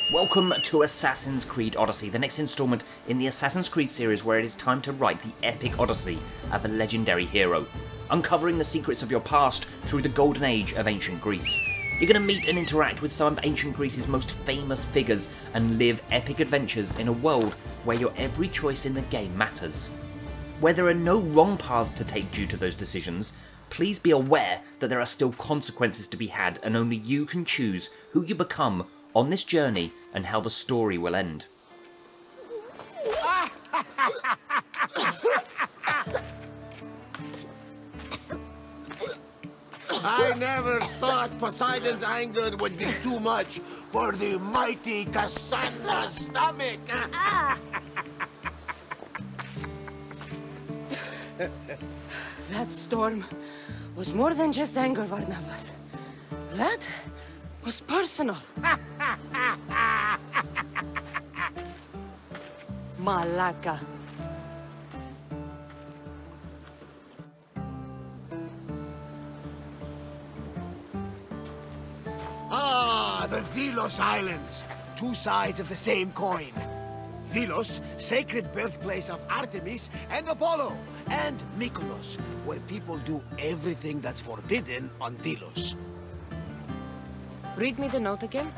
Welcome to Assassin's Creed Odyssey, the next installment in the Assassin's Creed series where it is time to write the epic odyssey of a legendary hero, uncovering the secrets of your past through the golden age of ancient Greece. You're going to meet and interact with some of ancient Greece's most famous figures and live epic adventures in a world where your every choice in the game matters. Where there are no wrong paths to take due to those decisions, please be aware that there are still consequences to be had and only you can choose who you become on this journey and how the story will end. I never thought Poseidon's anger would be too much for the mighty Kassandra's stomach. That storm was more than just anger, Barnabas. That was personal. Malaka. Ah, the Delos Islands. Two sides of the same coin. Delos, sacred birthplace of Artemis and Apollo, and Mykonos, where people do everything that's forbidden on Delos. Read me the note again.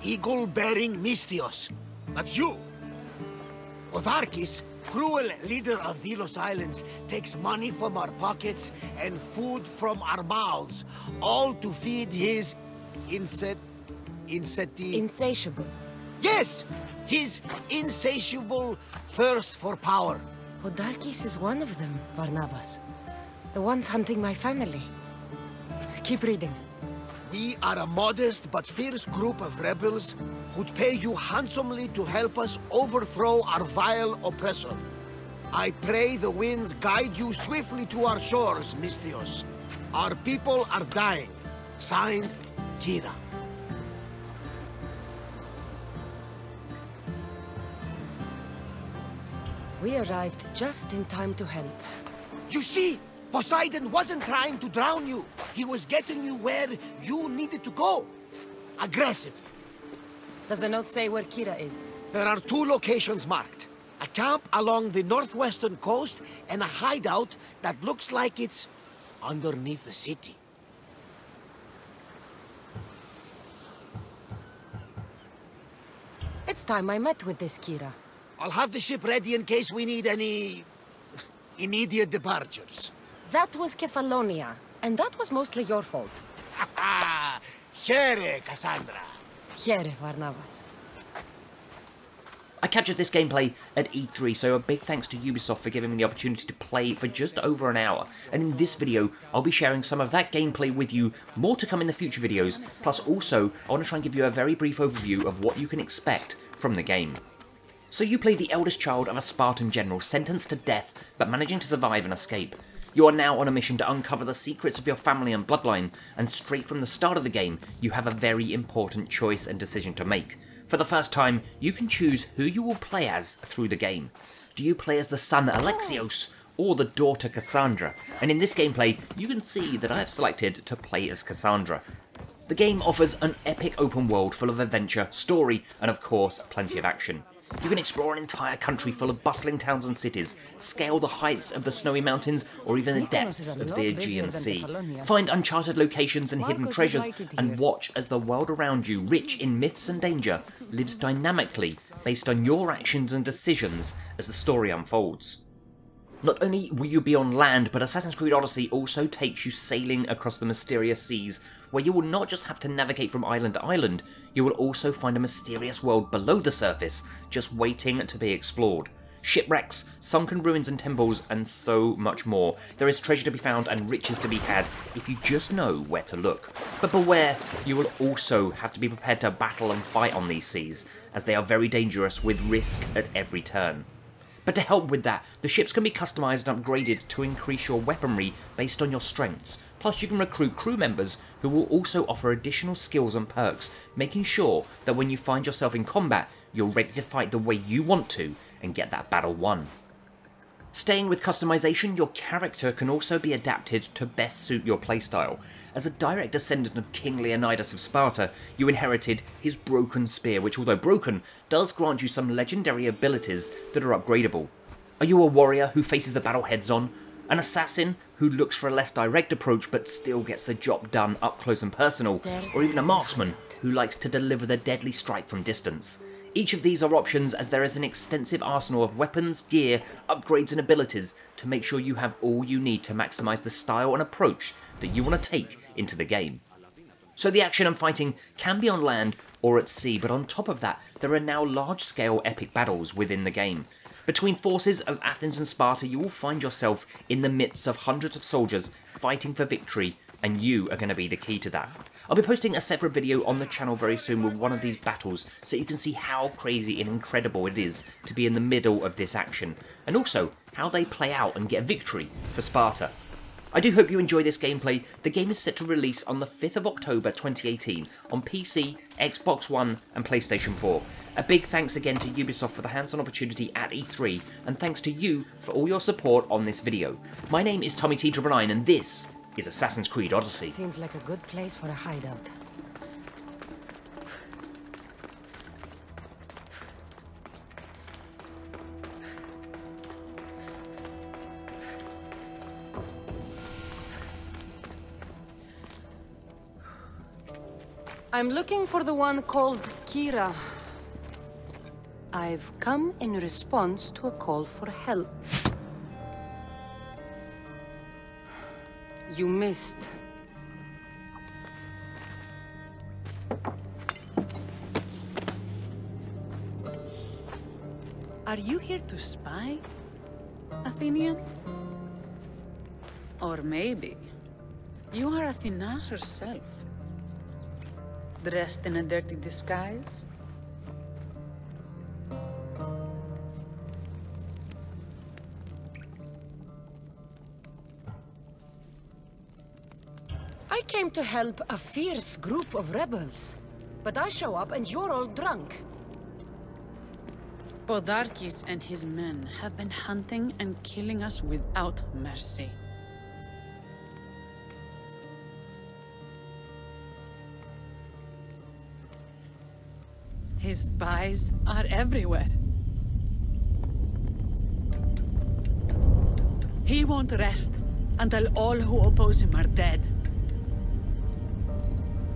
Eagle-bearing Mystios. That's you. Otharkis, cruel leader of Delos Islands, takes money from our pockets and food from our mouths, all to feed his Insatiable. Yes! His insatiable thirst for power. Podarkis is one of them, Barnabas. The ones hunting my family. Keep reading. We are a modest but fierce group of rebels who'd pay you handsomely to help us overthrow our vile oppressor. I pray the winds guide you swiftly to our shores, Mystios. Our people are dying. Signed, Kira. We arrived just in time to help. You see, Poseidon wasn't trying to drown you. He was getting you where you needed to go. Aggressive. Does the note say where Kira is? There are two locations marked. A camp along the northwestern coast and a hideout that looks like it's underneath the city. It's time I met with this Kira. I'll have the ship ready in case we need any immediate departures. That was Kefalonia, and that was mostly your fault. Here, Kassandra. Here, Barnabas. I captured this gameplay at E3, so a big thanks to Ubisoft for giving me the opportunity to play for just over an hour, and in this video I'll be sharing some of that gameplay with you, more to come in the future videos, plus also I want to try and give you a very brief overview of what you can expect from the game. So you play the eldest child of a Spartan general sentenced to death but managing to survive and escape. You are now on a mission to uncover the secrets of your family and bloodline, and straight from the start of the game you have a very important choice and decision to make. For the first time, you can choose who you will play as through the game. Do you play as the son Alexios or the daughter Kassandra? And in this gameplay, you can see that I have selected to play as Kassandra. The game offers an epic open world full of adventure, story, and of course, plenty of action. You can explore an entire country full of bustling towns and cities, scale the heights of the snowy mountains, or even the depths of the Aegean Sea. Find uncharted locations and hidden treasures, and watch as the world around you, rich in myths and danger, lives dynamically based on your actions and decisions as the story unfolds. Not only will you be on land, but Assassin's Creed Odyssey also takes you sailing across the mysterious seas, where you will not just have to navigate from island to island, you will also find a mysterious world below the surface, just waiting to be explored. Shipwrecks, sunken ruins and temples, and so much more. There is treasure to be found and riches to be had if you just know where to look. But beware, you will also have to be prepared to battle and fight on these seas, as they are very dangerous with risk at every turn. But to help with that, the ships can be customised and upgraded to increase your weaponry based on your strengths. Plus you can recruit crew members who will also offer additional skills and perks, making sure that when you find yourself in combat, you're ready to fight the way you want to and get that battle won. Staying with customization, your character can also be adapted to best suit your playstyle. as a direct descendant of King Leonidas of Sparta, you inherited his broken spear, which, although broken, does grant you some legendary abilities that are upgradable. Are you a warrior who faces the battle heads-on? An assassin who looks for a less direct approach but still gets the job done up close and personal? Or even a marksman who likes to deliver the deadly strike from distance? Each of these are options, as there is an extensive arsenal of weapons, gear, upgrades and abilities to make sure you have all you need to maximise the style and approach that you want to take into the game. So the action and fighting can be on land or at sea, but on top of that, there are now large-scale epic battles within the game. Between forces of Athens and Sparta, you will find yourself in the midst of hundreds of soldiers fighting for victory, and you are going to be the key to that. I'll be posting a separate video on the channel very soon with one of these battles, so you can see how crazy and incredible it is to be in the middle of this action, and also how they play out and get victory for Sparta. I do hope you enjoy this gameplay. The game is set to release on the 5th of October 2018 on PC, Xbox One and PlayStation 4. A big thanks again to Ubisoft for the hands-on opportunity at E3, and thanks to you for all your support on this video. My name is Tommy T999 and this is Assassin's Creed Odyssey. Seems like a good place for a hideout. I'm looking for the one called Kira. I've come in response to a call for help. You missed. Are you here to spy, Athenian? Or maybe you are Athena herself, dressed in a dirty disguise? I came to help a fierce group of rebels, but I show up and you're all drunk. Podarkis and his men have been hunting and killing us without mercy. His spies are everywhere. He won't rest until all who oppose him are dead.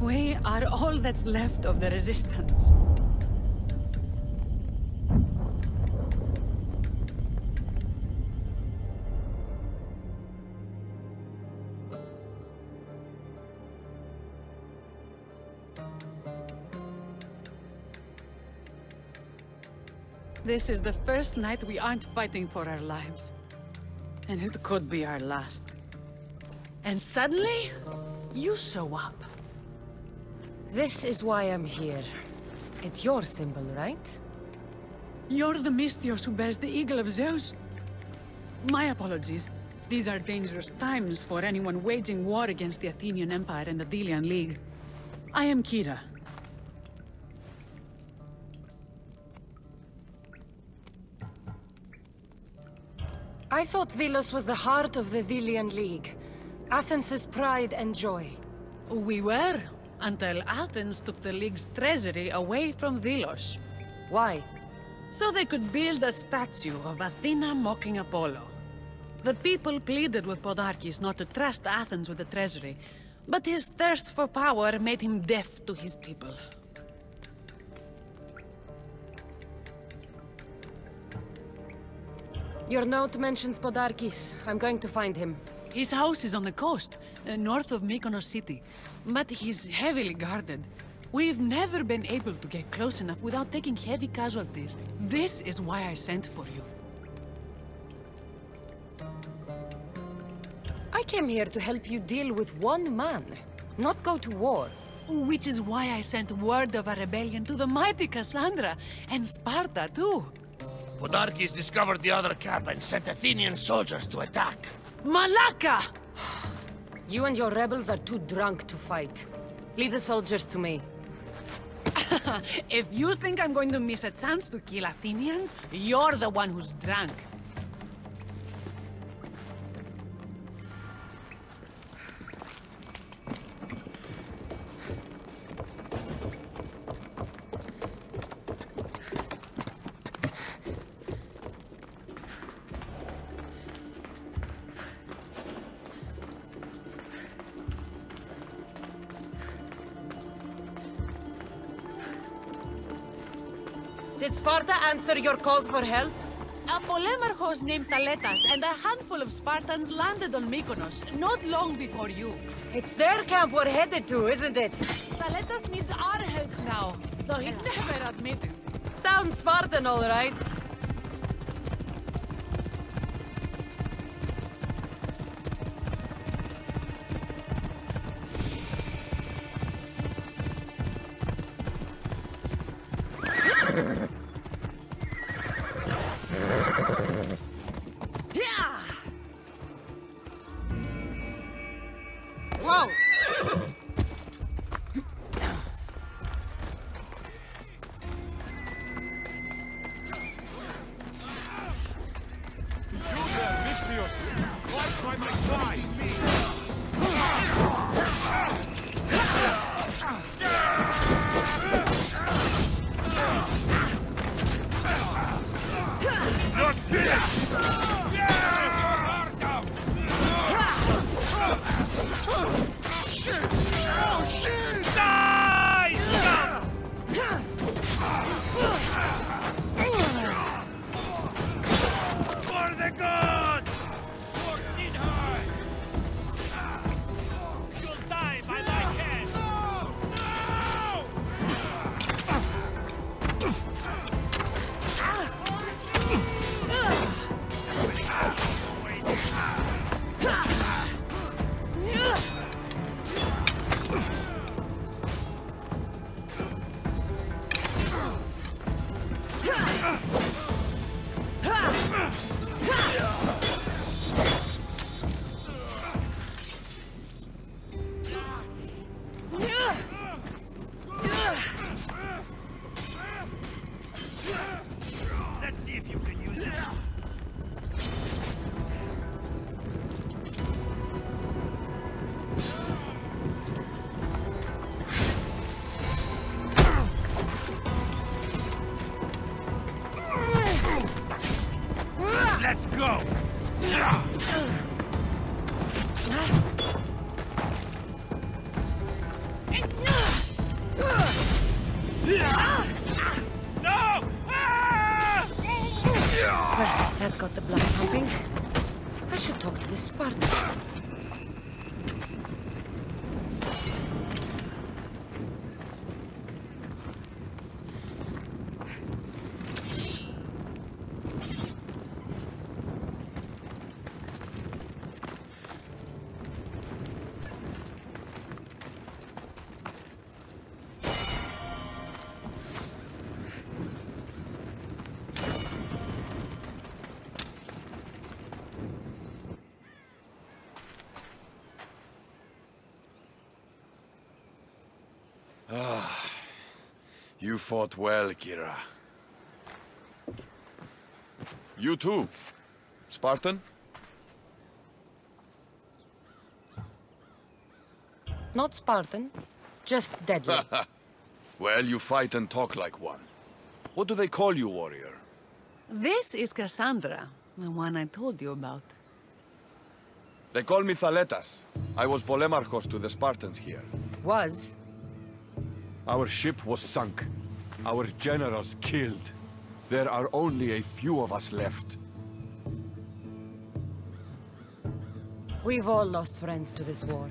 We are all that's left of the resistance. This is the first night we aren't fighting for our lives. And it could be our last. And suddenly, you show up. This is why I'm here. It's your symbol, right? You're the Mystios who bears the eagle of Zeus. My apologies. These are dangerous times for anyone waging war against the Athenian Empire and the Delian League. I am Kira. I thought Delos was the heart of the Delian League. Athens' pride and joy. We were, until Athens took the League's treasury away from Delos. Why? So they could build a statue of Athena mocking Apollo. The people pleaded with Podarkis not to trust Athens with the treasury, but his thirst for power made him deaf to his people. Your note mentions Podarkis. I'm going to find him. His house is on the coast, north of Mykonos city, but he's heavily guarded. We've never been able to get close enough without taking heavy casualties. This is why I sent for you. I came here to help you deal with one man, not go to war. Which is why I sent word of a rebellion to the mighty Kassandra, and Sparta too. Podarkis discovered the other camp and sent Athenian soldiers to attack. Malaka! You and your rebels are too drunk to fight. Leave the soldiers to me. If you think I'm going to miss a chance to kill Athenians, you're the one who's drunk. Did Sparta answer your call for help? A polemarchos named Thaletas and a handful of Spartans landed on Mykonos not long before you. It's their camp we're headed to, isn't it? Thaletas needs our help now, though he'd never admit it. Sounds Spartan, all right. Whoa! Let's see if you can use it. Let's go! No! That got the blood pumping. I should talk to this Spartan. You fought well, Kira. You too, Spartan? Not Spartan, just deadly. Well, you fight and talk like one. What do they call you, warrior? This is Kassandra, the one I told you about. They call me Thaletas. I was polemarchos to the Spartans here. Was. Our ship was sunk. Our generals killed. There are only a few of us left. We've all lost friends to this war.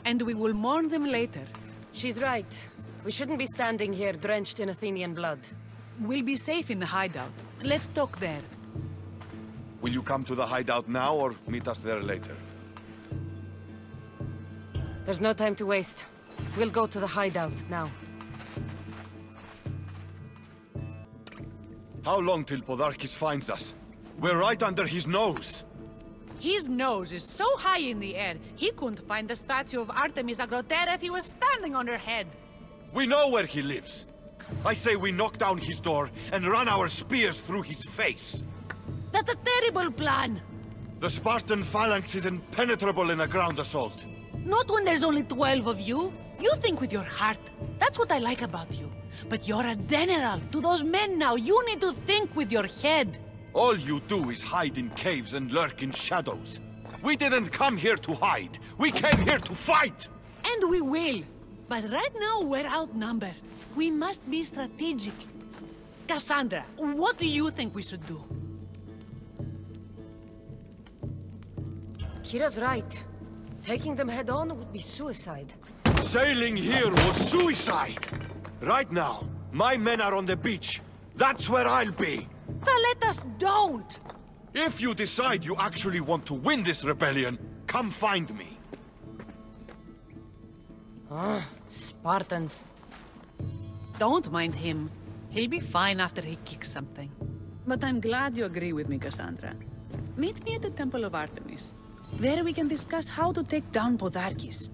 And we will mourn them later. She's right. We shouldn't be standing here drenched in Athenian blood. We'll be safe in the hideout. Let's talk there. Will you come to the hideout now or meet us there later? There's no time to waste. We'll go to the hideout now. How long till Podarkis finds us? We're right under his nose. His nose is so high in the air, he couldn't find the statue of Artemis Agrotera if he was standing on her head. We know where he lives. I say we knock down his door and run our spears through his face. That's a terrible plan. The Spartan phalanx is impenetrable in a ground assault. Not when there's only 12 of you. You think with your heart. That's what I like about you. But you're a general. To those men now, you need to think with your head. All you do is hide in caves and lurk in shadows. We didn't come here to hide. We came here to fight! And we will. But right now, we're outnumbered. We must be strategic. Kassandra, what do you think we should do? Kira's right. Taking them head on would be suicide. Sailing here was suicide! Right now, my men are on the beach. That's where I'll be! Then let us don't! If you decide you actually want to win this rebellion, come find me. Spartans. Don't mind him. He'll be fine after he kicks something. But I'm glad you agree with me, Kassandra. Meet me at the Temple of Artemis. There we can discuss how to take down Podarkis.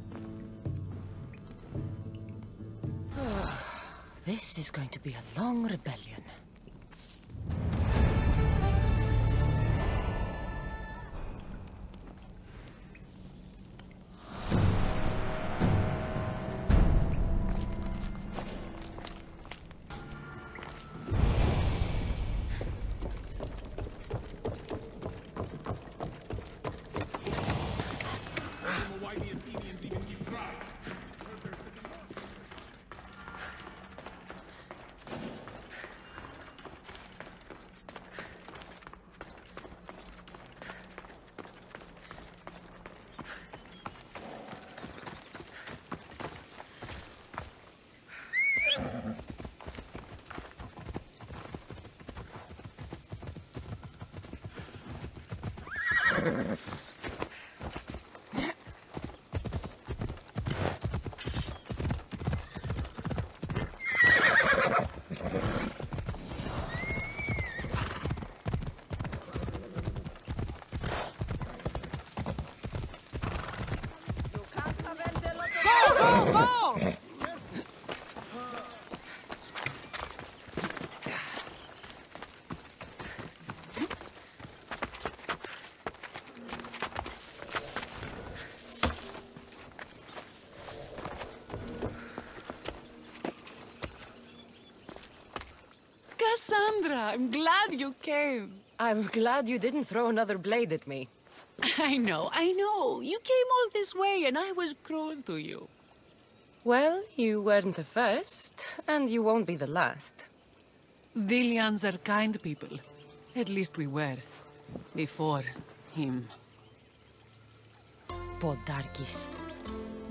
This is going to be a long rebellion. Kassandra, I'm glad you came. I'm glad you didn't throw another blade at me. I know. You came all this way and I was cruel to you. Well, you weren't the first, and you won't be the last. Dilians are kind people. At least we were. Before him. Podarkis.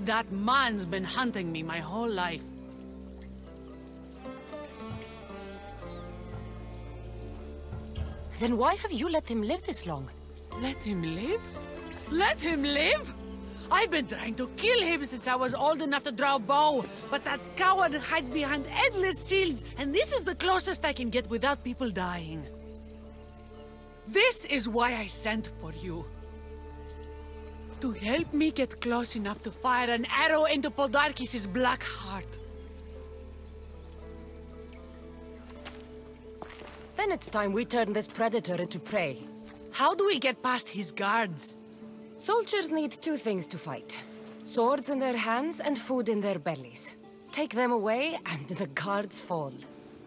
That man's been hunting me my whole life. Then why have you let him live this long? Let him live? Let him live? I've been trying to kill him since I was old enough to draw a bow, but that coward hides behind endless shields, and this is the closest I can get without people dying. This is why I sent for you. To help me get close enough to fire an arrow into Podarkis' black heart. Then it's time we turn this predator into prey. How do we get past his guards? Soldiers need two things to fight. Swords in their hands and food in their bellies. Take them away and the guards fall.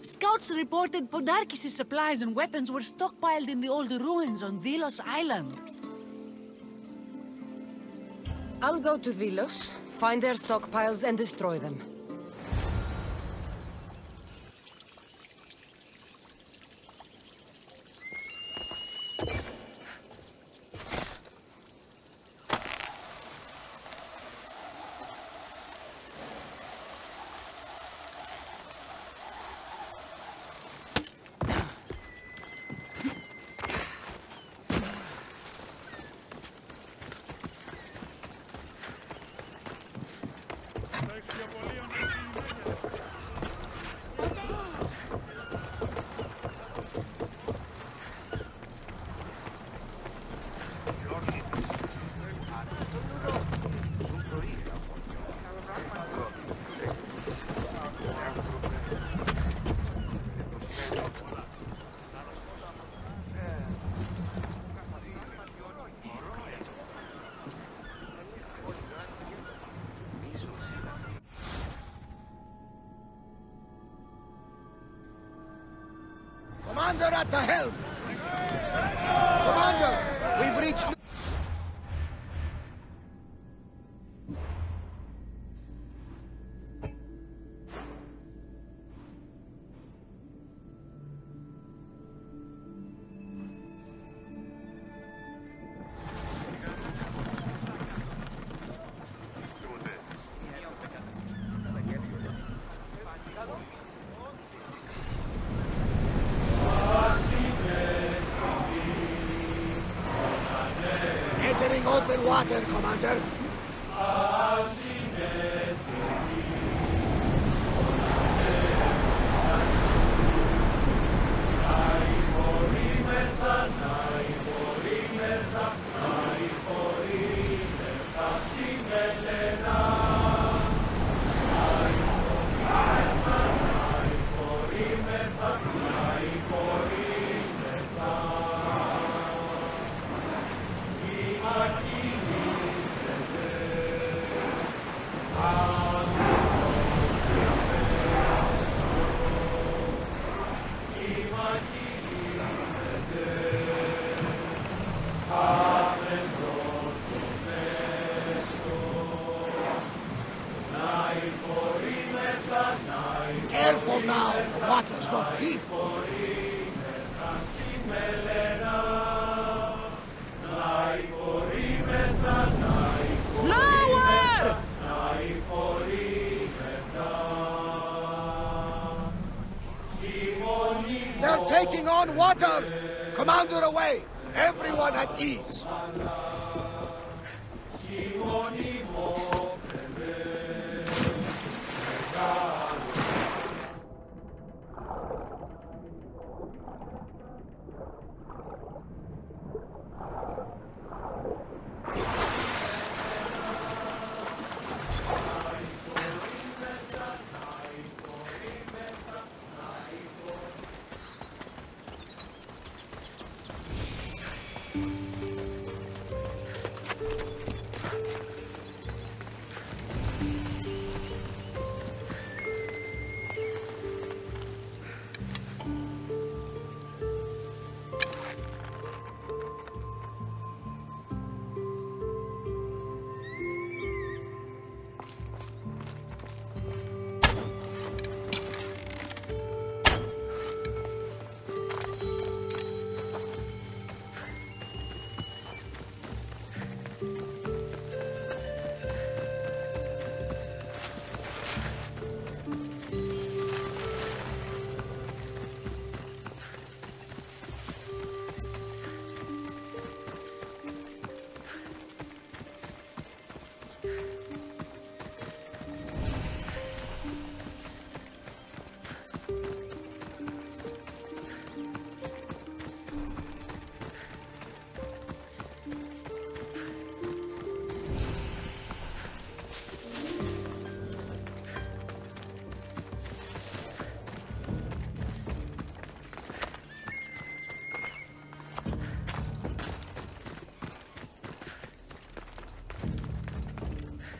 Scouts reported Podarkis' supplies and weapons were stockpiled in the old ruins on Delos Island. I'll go to Delos, find their stockpiles and destroy them. Commander at the helm! Commander, we've reached... water, Commander. Careful now, the water's not deep. Slower! They're taking on water! Commander away! Everyone at ease!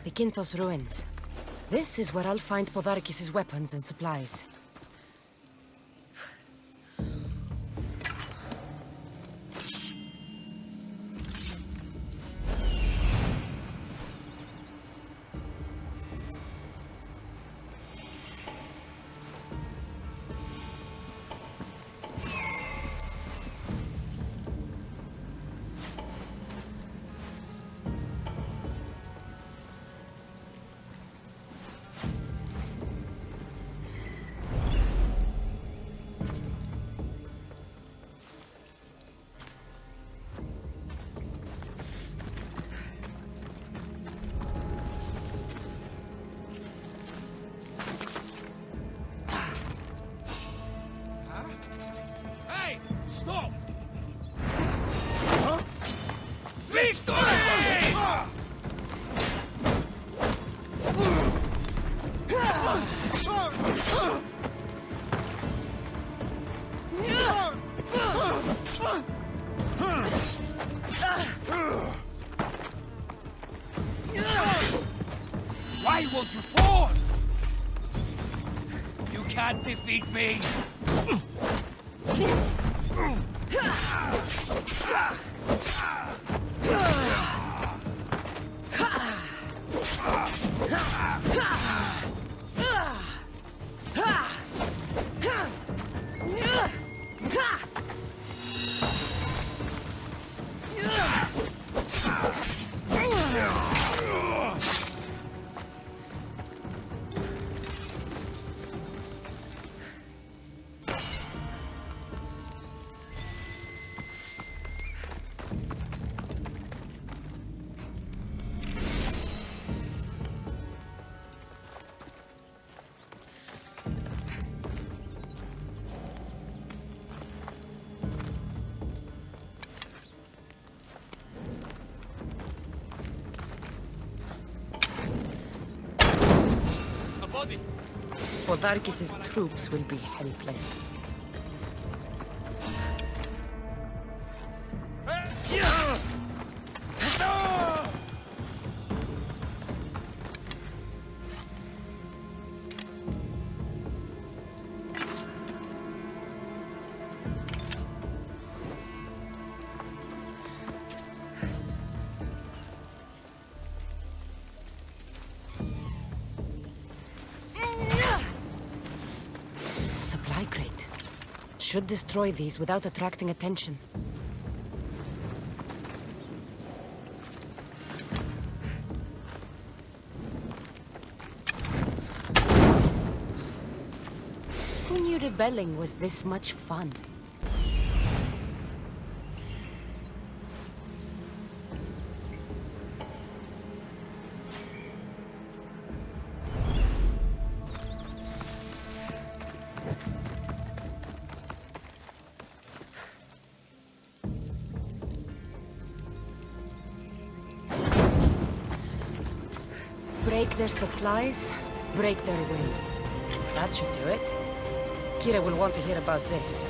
The Kintos ruins. This is where I'll find Podarkis' weapons and supplies. Why won't you fall? You can't defeat me! Podarkis' troops will be helpless. Supply crate. Should destroy these without attracting attention. Who knew rebelling was this much fun? Break their supplies, break their will. That should do it. Kira will want to hear about this.